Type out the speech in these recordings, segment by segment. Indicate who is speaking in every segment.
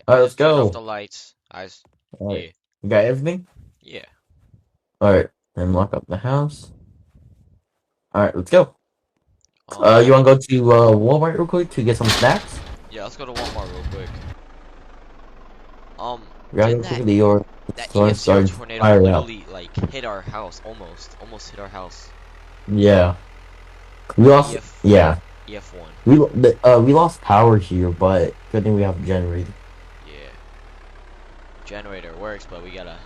Speaker 1: I
Speaker 2: Alright, let's
Speaker 1: just turned off
Speaker 2: go.
Speaker 1: the lights.
Speaker 2: Alright.
Speaker 1: Yeah,
Speaker 2: You got everything?
Speaker 1: yeah.
Speaker 2: Alright. Then lock up the house. Alright, let's go. You
Speaker 1: Um,
Speaker 2: wanna go to Walmart real quick to get some snacks?
Speaker 1: yeah. Let's go to Walmart real quick.
Speaker 2: We gotta
Speaker 1: Didn't
Speaker 2: go quickly or the
Speaker 1: that
Speaker 2: storm's
Speaker 1: EF0
Speaker 2: starting to
Speaker 1: tornado
Speaker 2: fire out.
Speaker 1: literally like hit our house? Almost hit our house.
Speaker 2: Yeah. We
Speaker 1: Or
Speaker 2: lost yeah.
Speaker 1: EF1.
Speaker 2: We lost power here, but good thing we have a generator.
Speaker 1: Yeah. Generator works, but we gotta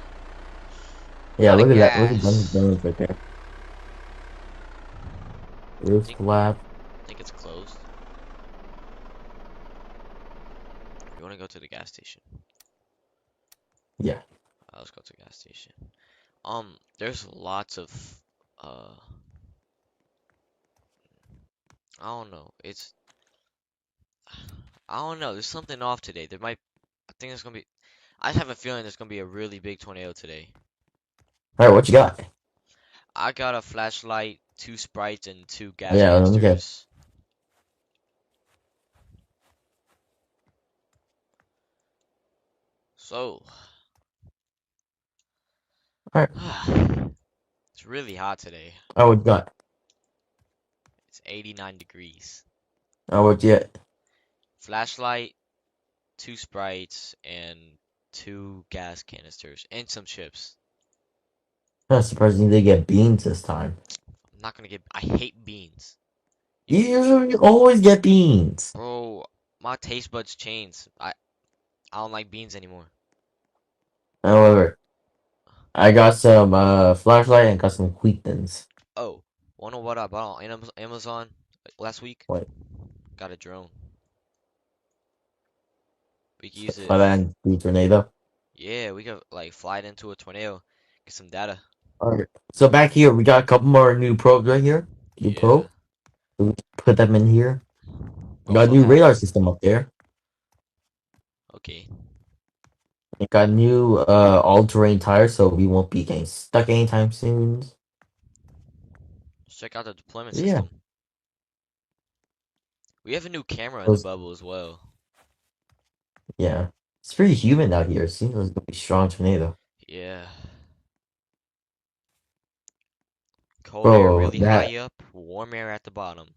Speaker 2: Yeah,
Speaker 1: out of
Speaker 2: look at that. Look at Dunkin'
Speaker 1: gas.
Speaker 2: Donuts right there.
Speaker 1: I
Speaker 2: Roof
Speaker 1: think
Speaker 2: collapse.
Speaker 1: it's closed. We wanna go to the gas station.
Speaker 2: Yeah.
Speaker 1: Let's go to the gas station. There's lots of uh I don't know. I don't know. There's something off today. I think there's gonna be I have a feeling there's gonna be a really big tornado today.
Speaker 2: Alright, what you got?
Speaker 1: I got a flashlight, two sprites, and two gas
Speaker 2: Yeah, let me get
Speaker 1: canisters. So,
Speaker 2: alright.
Speaker 1: it's really hot today.
Speaker 2: Oh, what you got?
Speaker 1: It's 89 degrees.
Speaker 2: Oh, what you get?
Speaker 1: Flashlight, two sprites, and two gas canisters, and some chips.
Speaker 2: I'm surprised you did get beans this time.
Speaker 1: I'm not gonna get. I hate beans. You,
Speaker 2: You usually always get beans.
Speaker 1: bro, my taste buds changed. I don't like beans anymore.
Speaker 2: However, I got some flashlight and got some quick thins.
Speaker 1: Oh, wanna know what I bought on Amazon last week?
Speaker 2: What?
Speaker 1: Got a drone. We can use it.
Speaker 2: Fly that and the tornado.
Speaker 1: Yeah, we could like fly it into a tornado, get some data.
Speaker 2: Alright. So back here, we got a couple more new probes right here. New
Speaker 1: Yeah.
Speaker 2: probe. So we put them in here.
Speaker 1: We
Speaker 2: Got a
Speaker 1: also
Speaker 2: new
Speaker 1: have.
Speaker 2: radar system up there.
Speaker 1: Okay.
Speaker 2: It got new all-terrain tires, so we won't be getting stuck anytime soon.
Speaker 1: Let's check out the deployment
Speaker 2: Yeah.
Speaker 1: system. We have a new camera in the
Speaker 2: Those,
Speaker 1: bubble as well.
Speaker 2: yeah. It's pretty humid out here. It seems like it's gonna be a strong tornado.
Speaker 1: Yeah. Cold air
Speaker 2: Bro,
Speaker 1: really
Speaker 2: that
Speaker 1: high up, warm air at the bottom.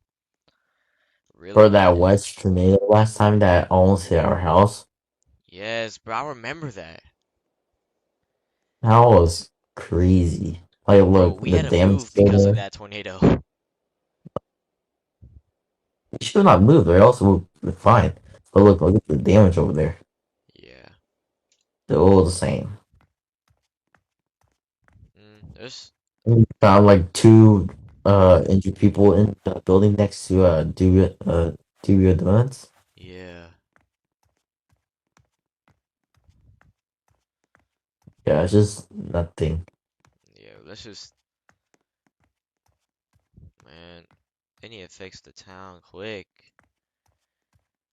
Speaker 1: Really
Speaker 2: for that
Speaker 1: good.
Speaker 2: west tornado last time that almost hit our house.
Speaker 1: Yes, bro, I remember that.
Speaker 2: That was crazy. Like,
Speaker 1: Bro,
Speaker 2: look,
Speaker 1: we
Speaker 2: the
Speaker 1: had to
Speaker 2: damage
Speaker 1: move
Speaker 2: still
Speaker 1: because of
Speaker 2: there.
Speaker 1: that tornado.
Speaker 2: We should not move. They also were fine. But look at the damage over there.
Speaker 1: Yeah.
Speaker 2: They're all the same.
Speaker 1: There's.
Speaker 2: We found like two injured people in the building next to do Donuts.
Speaker 1: Yeah.
Speaker 2: Yeah, it's just nothing.
Speaker 1: Yeah, let's just. Man, they need to fix the town quick.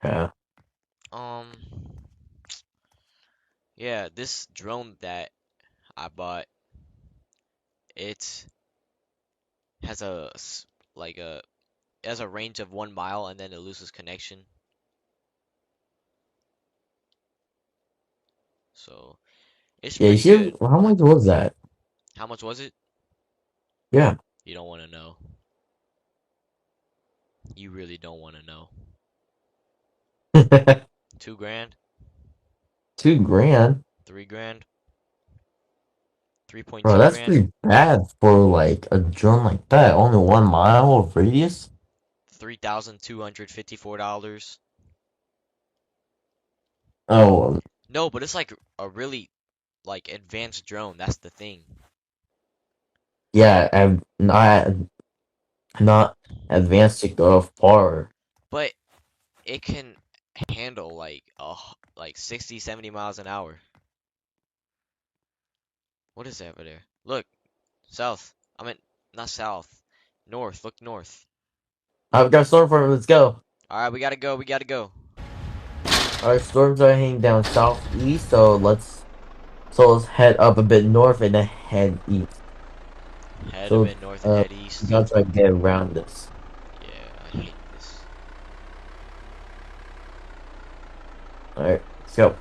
Speaker 2: Yeah.
Speaker 1: Um. Yeah, this drone that I bought, it has like a it has a range of 1 mile and then it loses connection. So it's
Speaker 2: Yeah, you
Speaker 1: pretty
Speaker 2: see
Speaker 1: good.
Speaker 2: how much was that?
Speaker 1: How much was it?
Speaker 2: Yeah.
Speaker 1: You don't want to know. You really don't want to know. 2 grand,
Speaker 2: 2 grand.
Speaker 1: 3 grand, three point
Speaker 2: Bro,
Speaker 1: two
Speaker 2: that's
Speaker 1: grand,
Speaker 2: pretty bad for like a drone like that. Only 1 mile of radius.
Speaker 1: $3,254.
Speaker 2: Oh,
Speaker 1: No, but it's like a really like advanced drone. That's the thing.
Speaker 2: yeah, and not advanced to go far.
Speaker 1: But it can handle like 60, 70 miles an hour. What is that over there? Look, south. I mean, not south. North. Look north.
Speaker 2: I've got a storm front. Let's go.
Speaker 1: All right, we gotta go. We gotta go.
Speaker 2: Our storms are heading down southeast, so let's head up a bit north and then head east.
Speaker 1: Head a
Speaker 2: So
Speaker 1: bit north and head
Speaker 2: we
Speaker 1: east.
Speaker 2: gotta try to get around this.
Speaker 1: Yeah, I hate this.
Speaker 2: All right, let's go.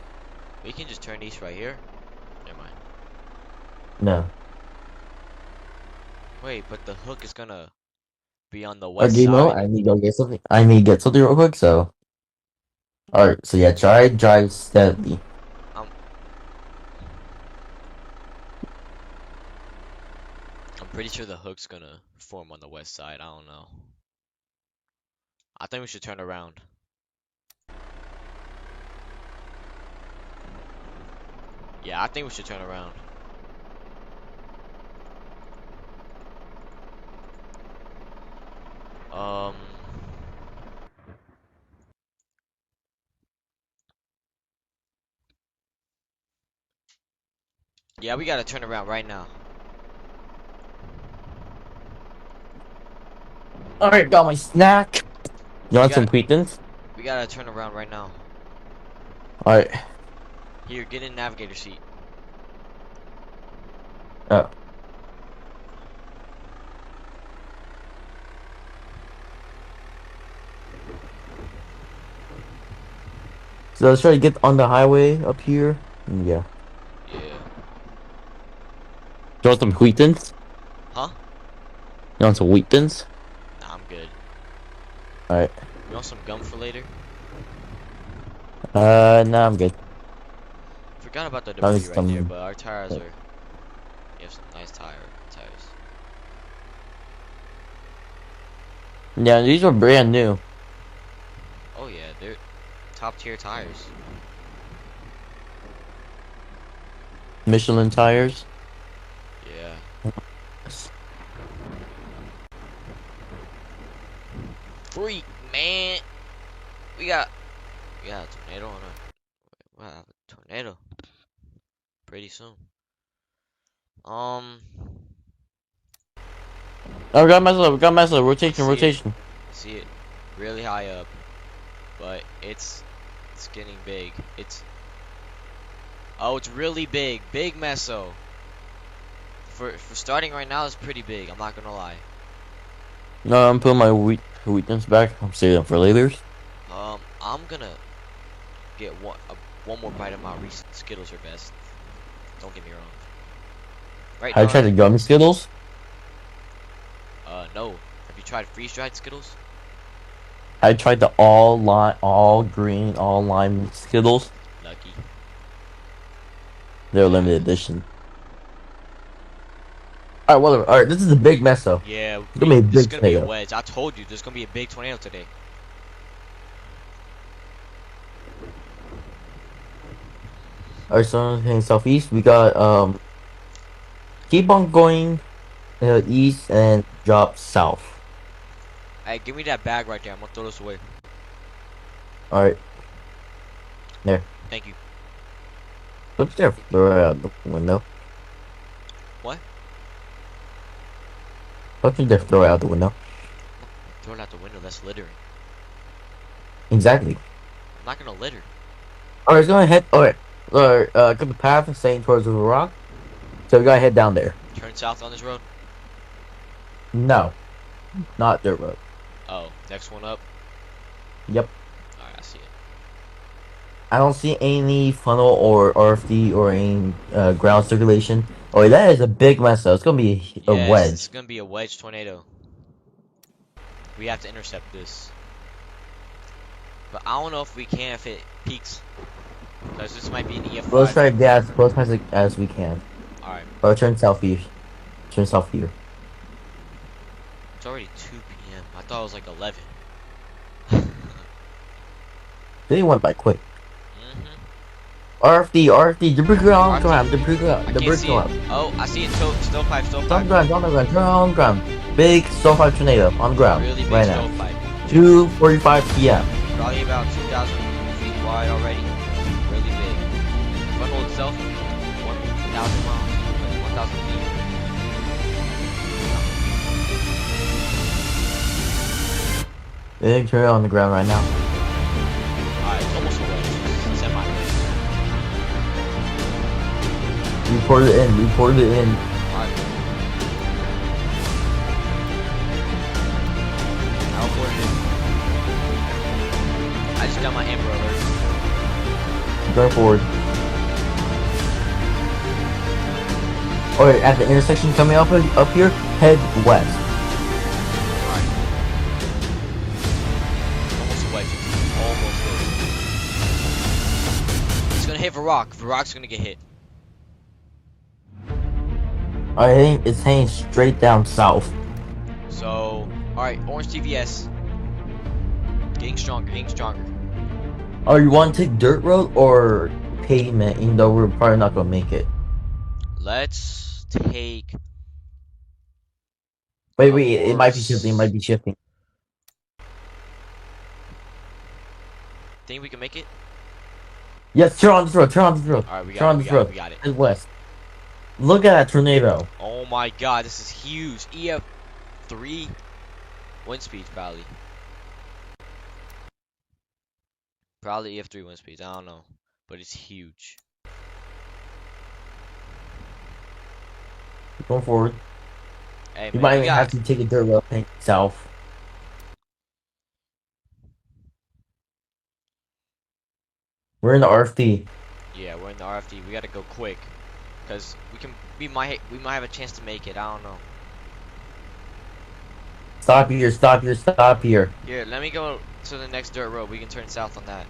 Speaker 1: We can just turn east right here. Never mind.
Speaker 2: No.
Speaker 1: Wait, but the hook is gonna be on the west
Speaker 2: Okay, you know,
Speaker 1: side.
Speaker 2: I need to go get something. I need to get something real quick, so. Alright, so yeah, try drive steadily.
Speaker 1: I'm I'm pretty sure the hook's gonna form on the west side. I don't know. I think we should turn around. Yeah, I think we should turn around. Um, yeah, we gotta turn around right now.
Speaker 2: Alright, got my snack. You
Speaker 1: We
Speaker 2: want some
Speaker 1: gotta
Speaker 2: Queetons?
Speaker 1: we gotta turn around right now.
Speaker 2: Alright.
Speaker 1: Here, get in navigator seat.
Speaker 2: Oh. So let's try to get on the highway up here. Yeah.
Speaker 1: Yeah.
Speaker 2: You want some Queetons?
Speaker 1: Huh?
Speaker 2: You want some Wheatons?
Speaker 1: Nah, I'm good.
Speaker 2: Alright.
Speaker 1: You want some gum for later?
Speaker 2: Nah, I'm good.
Speaker 1: Forgot about the
Speaker 2: I'm
Speaker 1: debris
Speaker 2: just
Speaker 1: right there,
Speaker 2: some.
Speaker 1: but our tires are. You have some nice tires.
Speaker 2: Yeah, these are brand new.
Speaker 1: Oh yeah, they're top tier tires.
Speaker 2: Michelin tires.
Speaker 1: Yeah. Freak, man. We got a tornado on our. We'll have a tornado pretty soon. Um,
Speaker 2: Oh, we got myself. We got myself.
Speaker 1: I
Speaker 2: Rotation,
Speaker 1: see it.
Speaker 2: rotation.
Speaker 1: See it really high up, but it's getting big. It's really big. Big meso. For starting right now, it's pretty big. I'm not gonna lie.
Speaker 2: No, I'm putting my Wheatons back. I'm saving them for later.
Speaker 1: I'm gonna get one more bite of my recent Skittles are best. Don't get me wrong. Right,
Speaker 2: I
Speaker 1: dog?
Speaker 2: tried the gummy Skittles.
Speaker 1: No. Have you tried freeze-dried Skittles?
Speaker 2: I tried the all green, all lime Skittles.
Speaker 1: Lucky.
Speaker 2: They're
Speaker 1: Yeah.
Speaker 2: limited edition. Alright, whatever. Alright, this is a big mess though.
Speaker 1: Yeah,
Speaker 2: It's gonna be a
Speaker 1: this is
Speaker 2: big
Speaker 1: gonna be a
Speaker 2: tornado.
Speaker 1: wedge. I told you, there's gonna be a big tornado today.
Speaker 2: Alright, so heading southeast, we got keep on going east and drop south.
Speaker 1: Hey, give me that bag right there. I'm gonna throw this away.
Speaker 2: Alright, there.
Speaker 1: Thank you.
Speaker 2: What's there? Throw it out the window.
Speaker 1: What?
Speaker 2: What's there? Throw it out the window.
Speaker 1: Throw it out the window. That's littering.
Speaker 2: Exactly.
Speaker 1: I'm not gonna litter.
Speaker 2: Alright, let's go ahead. Alright, got the path staying towards the rock. So we gotta head down there.
Speaker 1: Turn south on this road.
Speaker 2: No, not dirt road.
Speaker 1: Oh, next one up.
Speaker 2: Yep.
Speaker 1: All right, I see it.
Speaker 2: I don't see any funnel or RFD or any ground circulation. Oh, that is a big mess though. It's gonna be a
Speaker 1: Yes, it's
Speaker 2: wedge.
Speaker 1: gonna be a wedge tornado. We have to intercept this. But I don't know if we can if it peaks. Because this might be an
Speaker 2: Let's
Speaker 1: EF5.
Speaker 2: try to get as close as we can.
Speaker 1: Alright,
Speaker 2: Or turn southeast. Turn south here.
Speaker 1: it's already 2 p.m. I thought it was like 11.
Speaker 2: They went by quick.
Speaker 1: Mm-hmm.
Speaker 2: RFD, debris ground,
Speaker 1: RFD.
Speaker 2: debris
Speaker 1: I can't
Speaker 2: debris
Speaker 1: see it.
Speaker 2: ground.
Speaker 1: Oh, I see it. Stovepipe.
Speaker 2: On the ground, turn on the ground. Big stovepipe tornado on the ground
Speaker 1: Really big
Speaker 2: right now.
Speaker 1: stovepipe.
Speaker 2: 2:45 p.m.
Speaker 1: Probably about 2,000 feet wide already. Really big. Funnel itself, 1,000 miles, 1,000 feet.
Speaker 2: Big tornado on the ground right now.
Speaker 1: Alright, it's almost a wedge. Semi.
Speaker 2: Report it in. Report it in.
Speaker 1: Alright. I'll report it in. I just got my Amber alert.
Speaker 2: Going forward. Or at the intersection coming up here, head west.
Speaker 1: Alright, almost a wedge. Almost there. It's gonna hit Varrock. Varrock's gonna get hit.
Speaker 2: I think it's heading straight down south.
Speaker 1: So, alright, orange TVS. Getting stronger, getting stronger.
Speaker 2: Oh, you want to take dirt road or pavement? Even though we're probably not gonna make it.
Speaker 1: Let's take
Speaker 2: Wait, it might be shifting. It might
Speaker 1: horse.
Speaker 2: be shifting.
Speaker 1: Think we can make it?
Speaker 2: Yes, turn on this road. Turn on this road.
Speaker 1: Alright, we
Speaker 2: Turn
Speaker 1: got it,
Speaker 2: on
Speaker 1: we
Speaker 2: this
Speaker 1: got it,
Speaker 2: road.
Speaker 1: we got it.
Speaker 2: Head west. Look at that tornado.
Speaker 1: Oh my god, this is huge. EF3 wind speeds, probably. Probably EF3 wind speeds, I don't know. But it's huge.
Speaker 2: Going forward.
Speaker 1: Hey
Speaker 2: You
Speaker 1: man,
Speaker 2: might
Speaker 1: we
Speaker 2: even have
Speaker 1: got.
Speaker 2: to take a dirt road heading south. We're in the RFD.
Speaker 1: Yeah, we're in the RFD. We gotta go quick. Cause we might have a chance to make it, I don't know.
Speaker 2: Stop here, stop here, stop here.
Speaker 1: Here, let me go to the next dirt road. We can turn south on that.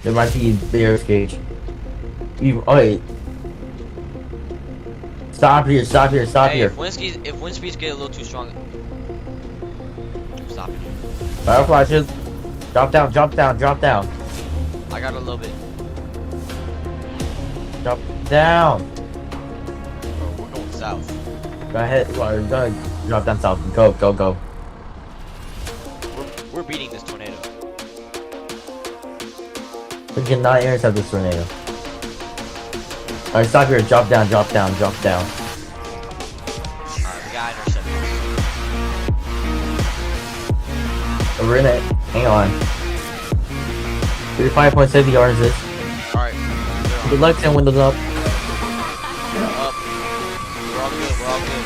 Speaker 2: There might be bear's cage. Oh wait. Stop here, stop here, stop
Speaker 1: Hey,
Speaker 2: here.
Speaker 1: if wind speeds get a little too strong, stop it.
Speaker 2: Fire flashes. Drop down, drop down, drop down.
Speaker 1: I got a little bit.
Speaker 2: Drop down.
Speaker 1: Bro, we're going south.
Speaker 2: Go ahead. We're gonna drop down south. Go, go, go.
Speaker 1: We're beating this tornado.
Speaker 2: We cannot intercept this tornado. Alright, stop here. Drop down, drop down, drop down.
Speaker 1: Alright, we got intercepted.
Speaker 2: We're in it. Hang on. 35.7 yards is.
Speaker 1: Alright,
Speaker 2: Good luck, 10 windows up.
Speaker 1: up. We're all good, we're all good.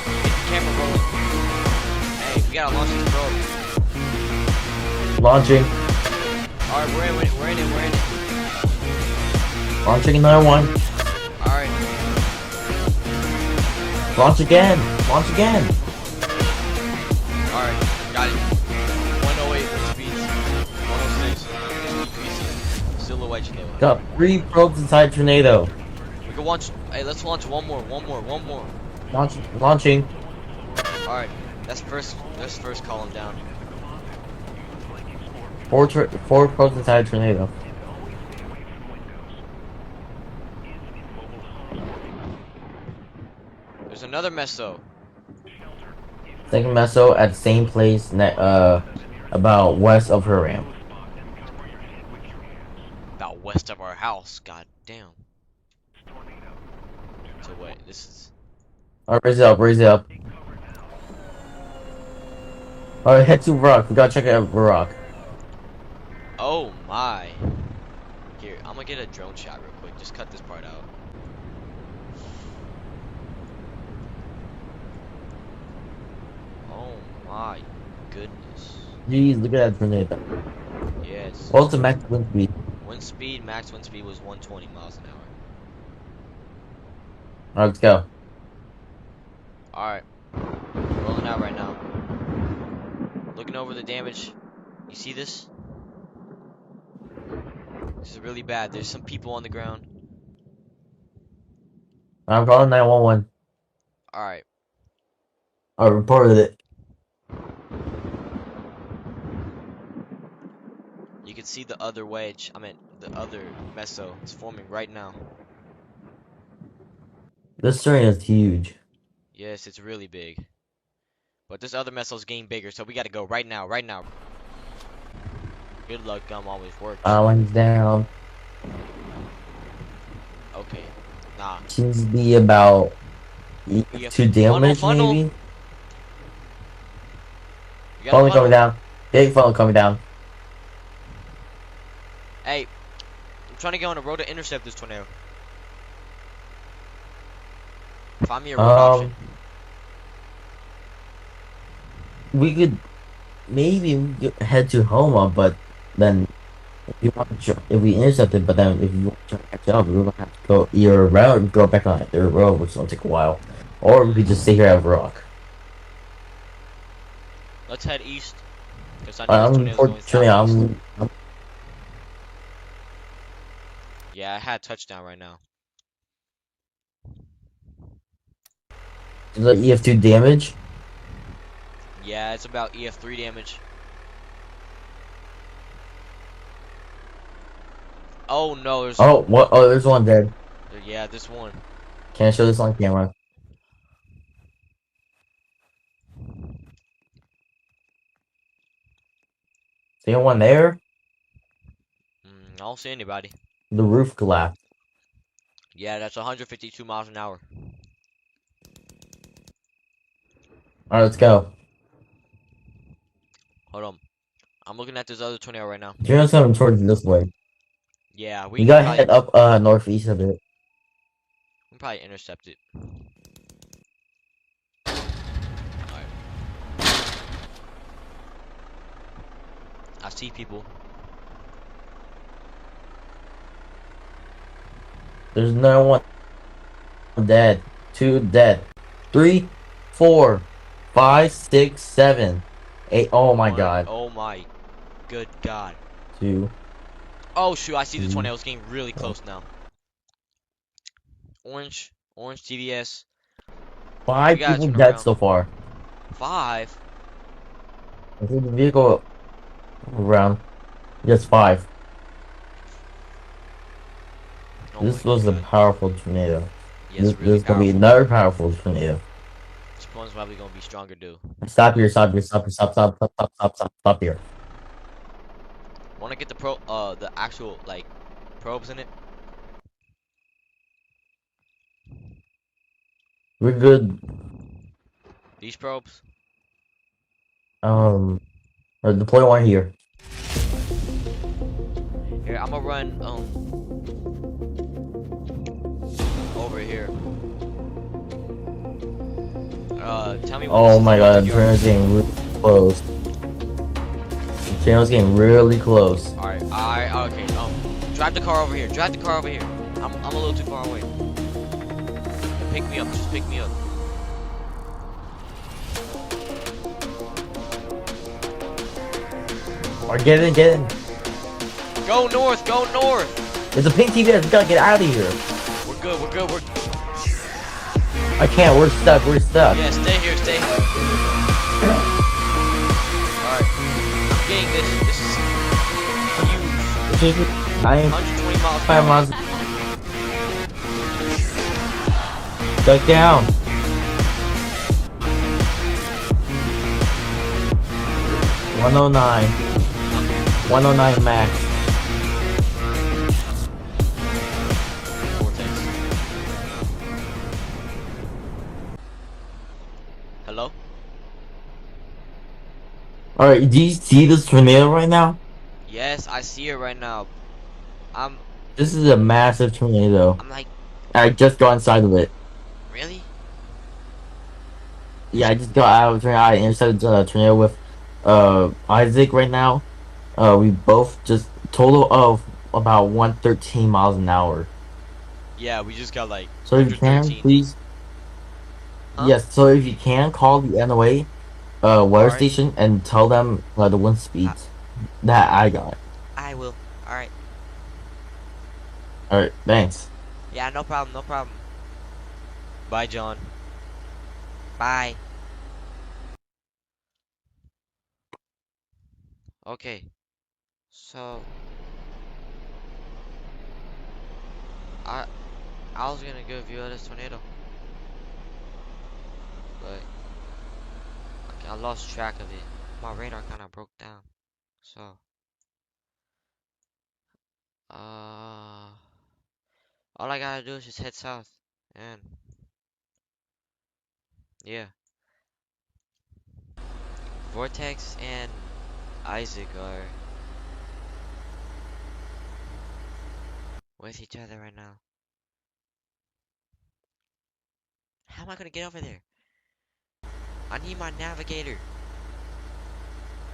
Speaker 1: Get the camera rolling. Hey, we gotta launch this probe.
Speaker 2: Launching.
Speaker 1: Alright, we're in it, we're in it.
Speaker 2: Launching another one.
Speaker 1: Alright,
Speaker 2: Launch again. Launch again.
Speaker 1: alright, got it. 108 wind speeds. 106. Increasing. Still a wedge though.
Speaker 2: Got 3 probes inside tornado.
Speaker 1: We can launch. Hey, let's launch one more.
Speaker 2: Launching.
Speaker 1: Alright, that's first column down.
Speaker 2: 4 probes inside tornado.
Speaker 1: There's another meso.
Speaker 2: Second meso at the same place, about west of her ramp.
Speaker 1: About west of our house. God damn. So wait, this is.
Speaker 2: Alright, raise it up, raise it up. Alright, head to Rock. We gotta check out Rock.
Speaker 1: Oh my. Here, I'm gonna get a drone shot real quick. Just cut this part out. Oh my goodness.
Speaker 2: Jeez, look at that tornado.
Speaker 1: Yes.
Speaker 2: What's the max wind speed?
Speaker 1: Max wind speed was 120 miles an hour.
Speaker 2: Alright, let's go.
Speaker 1: Alright. Rolling out right now. Looking over the damage. You see this? This is really bad. There's some people on the ground.
Speaker 2: I'm calling 911.
Speaker 1: Alright.
Speaker 2: I reported it.
Speaker 1: You can see the other wedge. I mean, the other meso. It's forming right now.
Speaker 2: This tornado is huge.
Speaker 1: Yes, it's really big. But this other meso's getting bigger, so we gotta go right now, right now. Good luck, gum always works.
Speaker 2: Island's down.
Speaker 1: Okay. Nah.
Speaker 2: Seems to be about
Speaker 1: Yeah,
Speaker 2: 2 damage,
Speaker 1: funnel.
Speaker 2: maybe?
Speaker 1: You got a
Speaker 2: Funnel
Speaker 1: funnel.
Speaker 2: coming down. Big funnel coming down.
Speaker 1: Hey, I'm trying to get on a road to intercept this tornado. Find me a road option.
Speaker 2: We could maybe head to Homa, but then If we intercept it, but then if you want to catch up, we're gonna have to go either around or go back on their road, which will take a while. Or we could just stay here at Rock.
Speaker 1: Let's head east, because I know this tornado is going
Speaker 2: Unfortunately,
Speaker 1: southeast. Yeah, I had touchdown right now.
Speaker 2: the EF2 damage.
Speaker 1: Yeah, it's about EF3 damage. Oh no,
Speaker 2: Oh, what? Oh, there's one dead.
Speaker 1: yeah, this one.
Speaker 2: Can't show this on camera. See one there?
Speaker 1: I don't see anybody.
Speaker 2: The roof collapsed.
Speaker 1: Yeah, that's 152 miles an hour.
Speaker 2: Alright, let's go.
Speaker 1: Hold on. I'm looking at this other tornado right now.
Speaker 2: Tornado's coming towards this way.
Speaker 1: Yeah, we
Speaker 2: We
Speaker 1: can
Speaker 2: gotta
Speaker 1: probably
Speaker 2: head up northeast of it.
Speaker 1: intercept it. Alright. I see people.
Speaker 2: There's no one dead. Two dead. Three, four, five, six, seven, eight. Oh my
Speaker 1: One.
Speaker 2: god.
Speaker 1: Oh my good god.
Speaker 2: Two,
Speaker 1: Oh shoot, I see the
Speaker 2: three,
Speaker 1: tornado. It's getting really
Speaker 2: four.
Speaker 1: close now. Orange TVS. We
Speaker 2: Five
Speaker 1: gotta
Speaker 2: people
Speaker 1: turn
Speaker 2: dead
Speaker 1: around.
Speaker 2: so far.
Speaker 1: 5?
Speaker 2: I think the vehicle around. Yes, five.
Speaker 1: Oh my
Speaker 2: This was a
Speaker 1: god.
Speaker 2: powerful tornado.
Speaker 1: Yes, really
Speaker 2: There's gonna be
Speaker 1: powerful.
Speaker 2: another powerful tornado.
Speaker 1: This one's probably gonna be stronger, dude.
Speaker 2: Stop here, stop here, stop here, stop here.
Speaker 1: Wanna get the actual, like, probes in it?
Speaker 2: We're good.
Speaker 1: These probes?
Speaker 2: Deploy one here.
Speaker 1: Here, I'm gonna run, over here. Tell me when this
Speaker 2: Oh
Speaker 1: is
Speaker 2: my
Speaker 1: 100
Speaker 2: god, the
Speaker 1: yards.
Speaker 2: tornado's getting really close. The tornado's getting really close.
Speaker 1: Alright, okay, drive the car over here. Drive the car over here. I'm a little too far away. Pick me up, just pick me up.
Speaker 2: Alright, get in, get in.
Speaker 1: Go north, go north!
Speaker 2: There's a pink TV. We gotta get out of here.
Speaker 1: We're good, we're good, we're...
Speaker 2: I can't, we're stuck, we're stuck.
Speaker 1: Yeah, stay here, stay here. Alright, I'm getting this. This is huge.
Speaker 2: I am
Speaker 1: 120 miles per
Speaker 2: 5 miles.
Speaker 1: hour.
Speaker 2: Duck down. 109. 109 max.
Speaker 1: Vortex. Hello?
Speaker 2: Alright, do you see this tornado right now?
Speaker 1: Yes, I see it right now. I'm
Speaker 2: This is a massive tornado.
Speaker 1: I'm like,
Speaker 2: I just got inside of it.
Speaker 1: really?
Speaker 2: Yeah, I just got out of the tornado. I intercepted the tornado with Isaac right now. We both just total of about 113 miles an hour.
Speaker 1: Yeah, we just got like
Speaker 2: So if you can,
Speaker 1: 113.
Speaker 2: please.
Speaker 1: Huh?
Speaker 2: Yes, so if you can, call the NOA weather
Speaker 1: Alright.
Speaker 2: station and tell them the wind
Speaker 1: I,
Speaker 2: speeds that I got.
Speaker 1: I will. Alright.
Speaker 2: Alright, thanks.
Speaker 1: Yeah, no problem, no problem. Bye, John. Bye. Okay. So I I was gonna give you this tornado, but okay, I lost track of it. My radar kind of broke down. So uh, all I gotta do is just head south, and yeah, Vortex and Isaac are with each other right now. How am I gonna get over there? I need my navigator.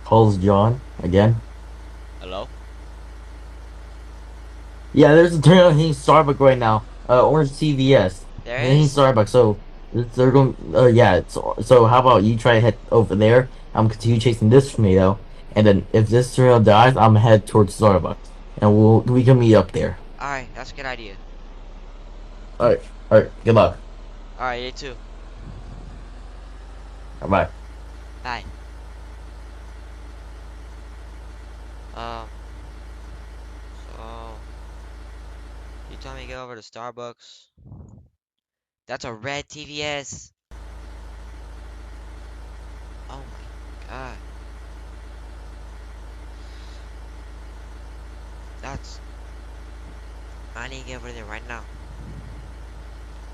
Speaker 2: Calls John again.
Speaker 1: Hello?
Speaker 2: Yeah, there's a tornado hitting Starbucks right now. Orange TVS
Speaker 1: There
Speaker 2: hitting
Speaker 1: is?
Speaker 2: Starbucks. So they're going. Yeah. So how about you try to head over there? I'm continue chasing this tornado, and then if this tornado dies, I'm head towards Starbucks, and we can meet up there.
Speaker 1: Alright, that's a good idea.
Speaker 2: All right. All right. Good luck.
Speaker 1: Alright, you too.
Speaker 2: Bye.
Speaker 1: Bye. Um, so you told me to get over to Starbucks. That's a red TVS. Oh my god. That's I need to get over there right now.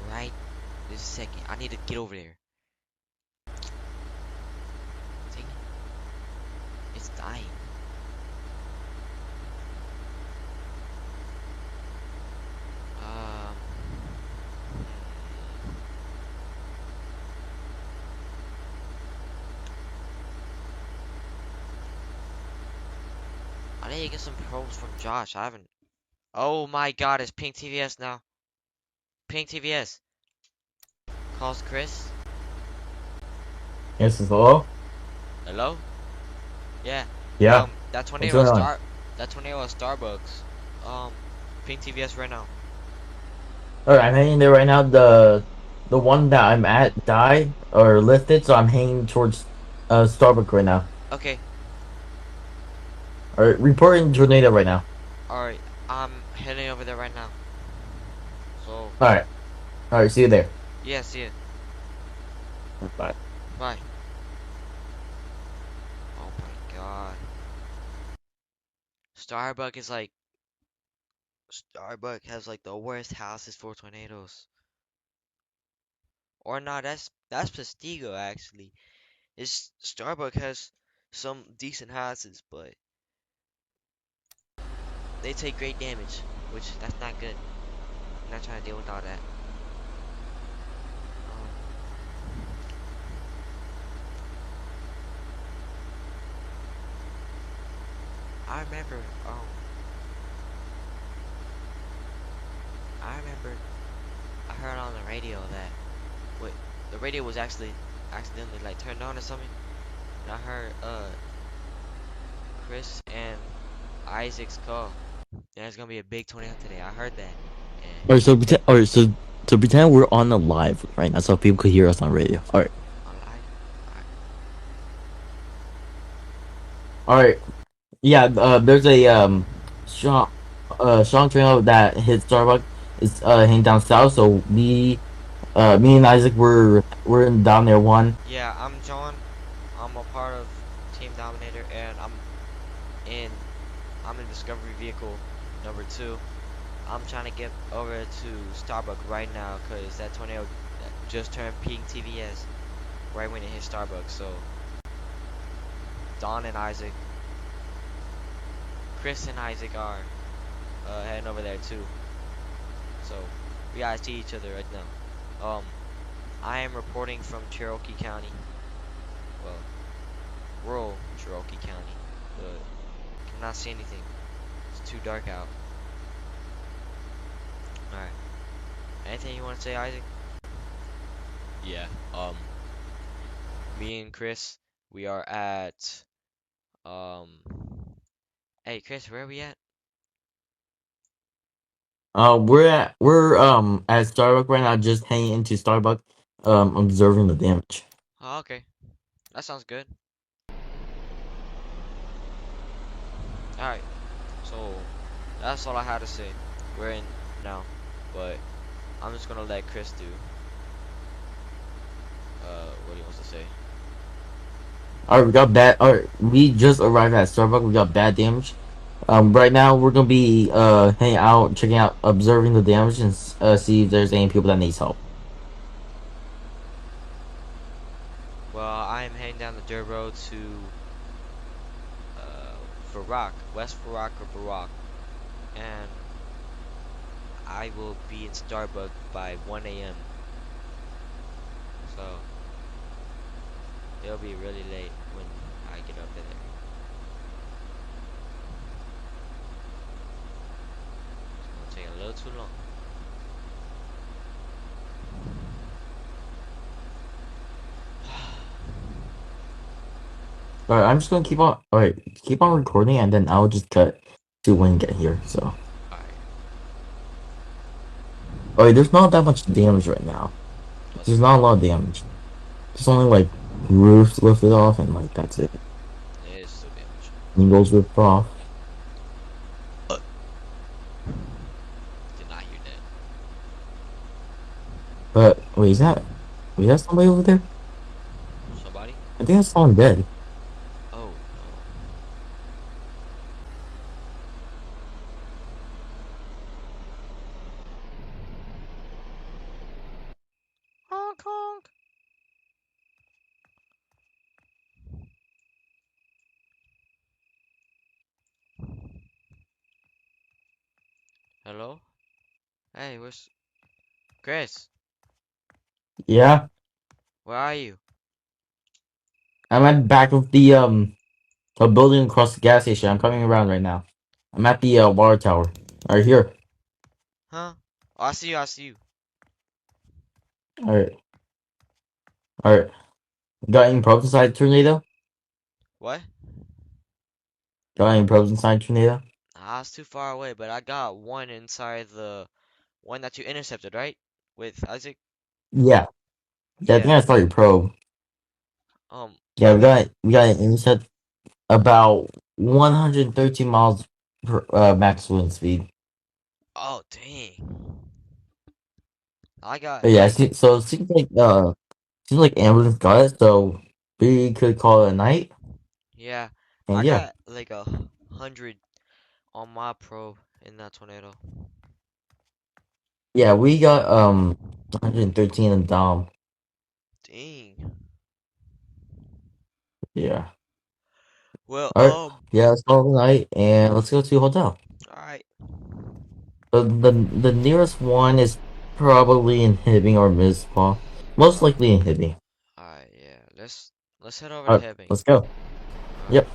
Speaker 1: Right this second. I need to get over there. Dang it. It's dying. Um hmm. I need to get some pros from Josh. I haven't. Oh my god, it's pink TVS now. Pink TVS. Calls Chris.
Speaker 2: Yes, is hello.
Speaker 1: Hello? Yeah.
Speaker 2: Yeah.
Speaker 1: That
Speaker 2: What's
Speaker 1: tornado
Speaker 2: going on?
Speaker 1: start that tornado at Starbucks. Pink TVS right now.
Speaker 2: All right, I'm heading there right now. The one that I'm at died or lifted, so I'm heading towards Starbucks right now.
Speaker 1: Okay.
Speaker 2: All right, reporting tornado right now.
Speaker 1: Alright. I'm heading over there right now. So
Speaker 2: All right. All right. See you there.
Speaker 1: yeah, see ya.
Speaker 2: Bye.
Speaker 1: Bye. Oh my god. Starbucks is like Starbucks has like the worst houses for tornadoes. Or not, that's Postigo actually. It's Starbucks has some decent houses, but they take great damage, which that's not good. I'm not trying to deal with all that. Um, I remember, I remember I heard on the radio that what the radio was actually accidentally like turned on or something, and I heard Chris and Isaac's call. There's gonna be a big tornado today. I heard that, and
Speaker 2: All right. So pretend. All right. So pretend we're on the live right now, so people could hear us on radio. All right.
Speaker 1: on live. Alright.
Speaker 2: All right. Yeah. There's a Sean tornado that hit Starbucks is heading down south. So me and Isaac were down there one.
Speaker 1: Yeah, I'm John. I'm a part of Team Dominator, and in I'm in Discovery Vehicle number 2. I'm trying to get over to Starbucks right now because that tornado just turned pink TVS right when it hit Starbucks. So Don and Isaac, Chris and Isaac are heading over there too. So we gotta see each other right now. I am reporting from Cherokee County. Well, rural Cherokee County, but cannot see anything. It's too dark out. All right. Anything you want to say, Isaac? Yeah. Me and Chris, we are at um. Hey, Chris, where are we at?
Speaker 2: We're at Starbucks right now, just hanging into Starbucks, observing the damage.
Speaker 1: Oh, okay. That sounds good. All right. So that's all I had to say. We're in now, but I'm just gonna let Chris do what he wants to say.
Speaker 2: All right, we got bad. All right, we just arrived at Starbucks. We got bad damage. Right now we're gonna be hanging out, checking out, observing the damage, and see if there's any people that needs help.
Speaker 1: Well, I am heading down the dirt road to Farak, West Farak or Barak, and I will be in Starbucks by 1 a.m. So it'll be really late when I get up there. So Taking a little too long.
Speaker 2: Alright, I'm just gonna keep on. Alright, keep on recording, and then I'll just cut to when you get here. So,
Speaker 1: Alright,
Speaker 2: alright, there's not that much damage right now.
Speaker 1: that's
Speaker 2: There's
Speaker 1: good.
Speaker 2: not a lot of damage. Just only like roofs lifted off, and like that's it.
Speaker 1: It is still damage.
Speaker 2: Windows ripped off.
Speaker 1: Did not hear that.
Speaker 2: But wait, is that? Wait, is that somebody over there?
Speaker 1: Somebody?
Speaker 2: I think that's someone dead.
Speaker 1: Oh no. Honk honk. Hello? Hey, where's Chris?
Speaker 2: Yeah,
Speaker 1: Where are you?
Speaker 2: I'm at the back of the a building across the gas station. I'm coming around right now. I'm at the water tower. Right here.
Speaker 1: Huh? Oh, I see you. I see you.
Speaker 2: Alright, alright. Got any probes inside tornado?
Speaker 1: What?
Speaker 2: Got any probes inside tornado?
Speaker 1: Ah, it's too far away, but I got one inside the one that you intercepted, right? With Isaac?
Speaker 2: Yeah. Yeah, I think
Speaker 1: Yeah.
Speaker 2: I saw your probe. Yeah,
Speaker 1: I got.
Speaker 2: we got an intercept about 113 miles per max wind speed.
Speaker 1: Oh, dang. I got.
Speaker 2: But yeah, so it seems like ambulance got it, so we could call it a night.
Speaker 1: Yeah.
Speaker 2: And
Speaker 1: I
Speaker 2: yeah,
Speaker 1: got like 100 on my probe in that tornado.
Speaker 2: yeah, we got 113 in Dom.
Speaker 1: Dang.
Speaker 2: Yeah.
Speaker 1: Well,
Speaker 2: All right. Yeah, let's call it a night, and let's go to a hotel.
Speaker 1: alright.
Speaker 2: The nearest one is probably in Hibbing or Mizpah. Most likely in Hibbing.
Speaker 1: Alright, yeah. Let's head over to
Speaker 2: All right,
Speaker 1: Hebbing.
Speaker 2: let's go.
Speaker 1: Alright.
Speaker 2: Yep.